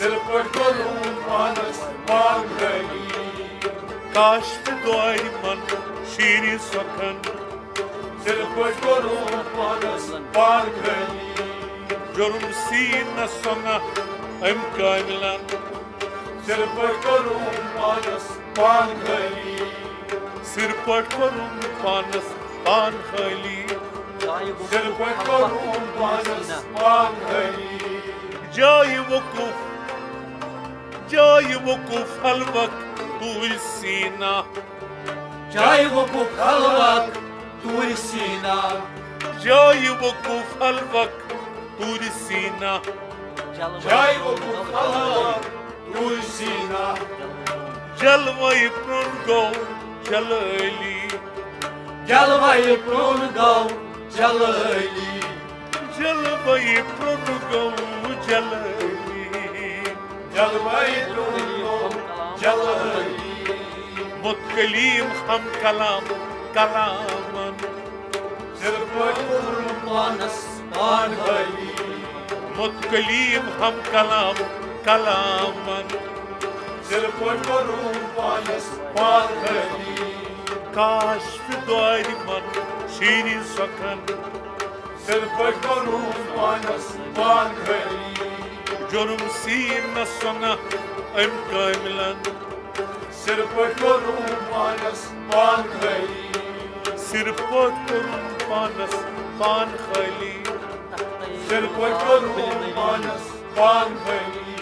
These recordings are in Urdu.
Sirput korun panas pangali. Kaştı doyman şiiri sokan. Sirput korun panas pangali. Yorum sina sona em kamilan. Sirput korun panas pangali. Sirput korun panas pangali. Sirput korun panas pangali. جای وقوف حلوک توی سینا جای وقوف حلوک توی سینا جای وقوف حلوک توی سینا جای وقوف حلوک توی سینا جلوه پرنگو جلالی جلوه پرنگو جلالی جلوه پرنگو جلالی جلوه پرنگو جلالی متكلم هم كلام كلاما سرپت کرن پانس پانغلی متكلم هم كلام كلاما سرپت کرن پانس پانغلی كاش في دواي من شيري سكن سرپت کرن پانس پانغلی جرم سينا سنا ام كاملا سرپت کرن پانس پانغلی سرپت کرن پانس پان خالی سرپت کرن پانس پانغلی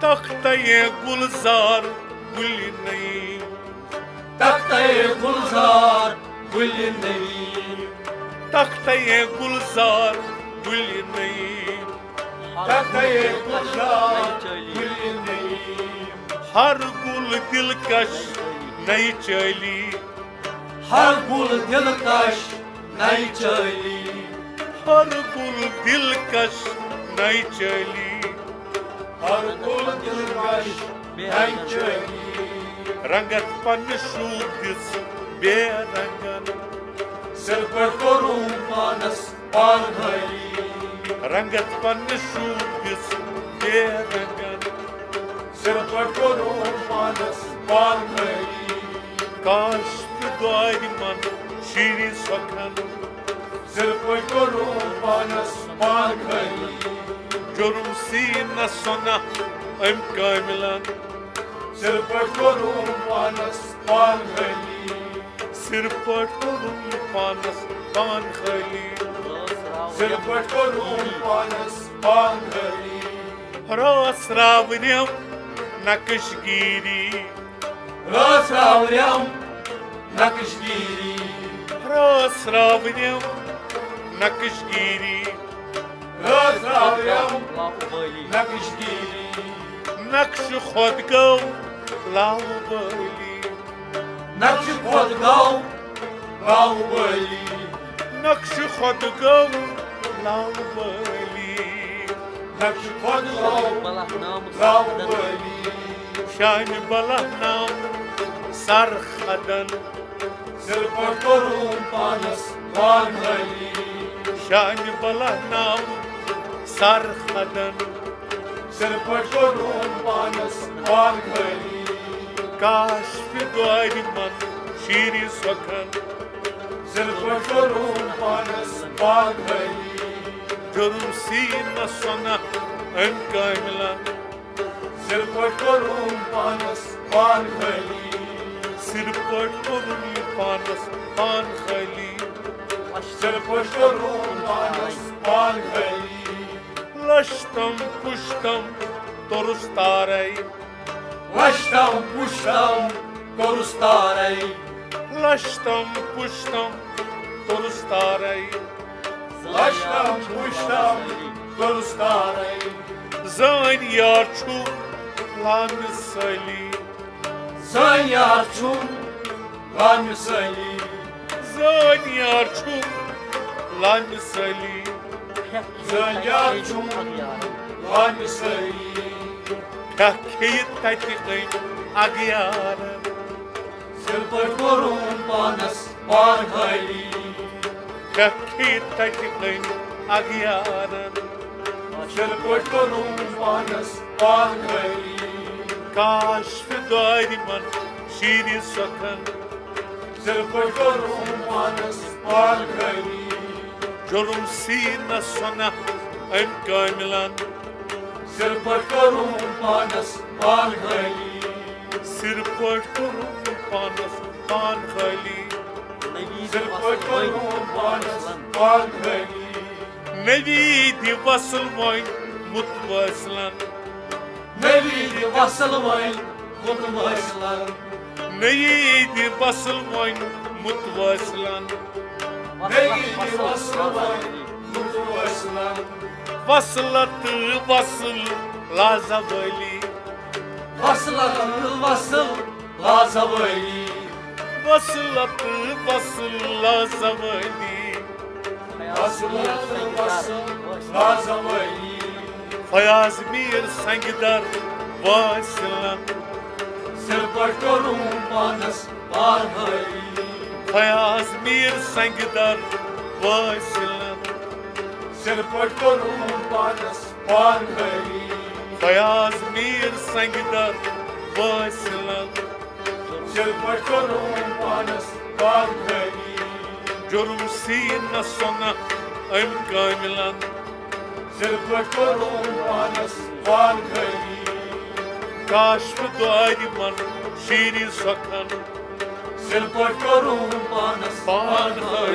تختہ گلزار گل نہیں تختہ گلزار گل نہیں تختہ گلزار گل نہیں تختہ گلزار گل نہیں ہر گل دلکش نئی چلی ہر گل دلکش نئی چلی ہر گل دلکش نئی چلی ہر گل دلکش نئی چلی رنگت پن شوٗدِس بے رنگن سرپت کرن پانس پانغلی رنگت پن شوٗدِس بے رنگن سرپت کرن پانس پانغلی کاش تہِ دۄرِ من شیٖرِ سۄکھن سرپت کرن پانس پانغلی جُرم سیٖنہ سۄنہ أمۍ کامِلن سرپت کرن پانس پانغلی سِر پٲٹھۍ کوٚرُن پانس پان خٲلی سرپت کرن پانس پانغلی راس راورِم نقش گیٖری راس راوریم نقش گیری راس راورِم نقش گیٖری راس راوریم نقش گیری نقش خۄد گوٚو لاوبٲلی نقش خود گو باہوبلی نقش خۄد گوٚو لاوبٲلی نقش خود گو باہوبلی شامہِ بلہ نام سر خدن سرپت کرن پانس پانغلی شامہِ بلہ نام سر خدن سرپت کرن پانس پانغلی کاش تہِ دۄرِ من شیٖرِ سۄکھن سرپت کرن پانس پانغلی جُرم سیٖنہ سۄنہ أمۍ کامِلن سرپت کرن پانس پانغلی سِر پٲٹھۍ کوٚرُن یہِ پانس پان خٲلی سرپت کرن پانس پانغلی لشتم پُشتم توٚرُس تارے لشتم پشتم کورس تارے لشتم پُشتم توٚرُس تارے لشتم پشتم کورس تارے زٲنۍ یار چھُ لامہِ سٲلی سٲنۍ یار چھُم لامہِ سٲلی زٲنۍ یار چھُ لامہِ سٲلی سٲنۍ یار چھُم لامہِ سٲلی پھیٚکھ کھیٚیہِ تتہِ أمۍ اگیارن سرپت کرن پانس پانغلی پھیٚکھ کھیٚیہِ تتہِ أمۍ اگیارن Zil put korum panas pan khali. Kaş fedayman şiiri sakan. Zil put korum panas pan khali. Jorum sina sona em kamilan. Zil put korum panas pan khali. Sir port kurum panas pan khali. Zil put korum panas pan khali. Nevidi vasıl moyn mutvaslan. Nevidi vasıl vayn mutvaşlan. Nevidi vasıl moyn mutvaslan. Nevidi vasıl vayn mutvaşlan. Vasılatı vasıl lazavali. Vasılatı vasıl lazavali. Vasılatı vasıl lazavali. Vasılatı vasıl lazavali. Fayaz mir sangidar vasılan. Zil put korum panas pan khali. Fayaz mir sangidar vasılan. Zil put korum panas pan khali. Fayaz mir sangidar vasılan. Zil put korum panas pan khali. Jorum sina sona em kamilan. Zil put korum panas pan khali. Kaş fedayman şiiri sakan. Zil put korum panas pan khali.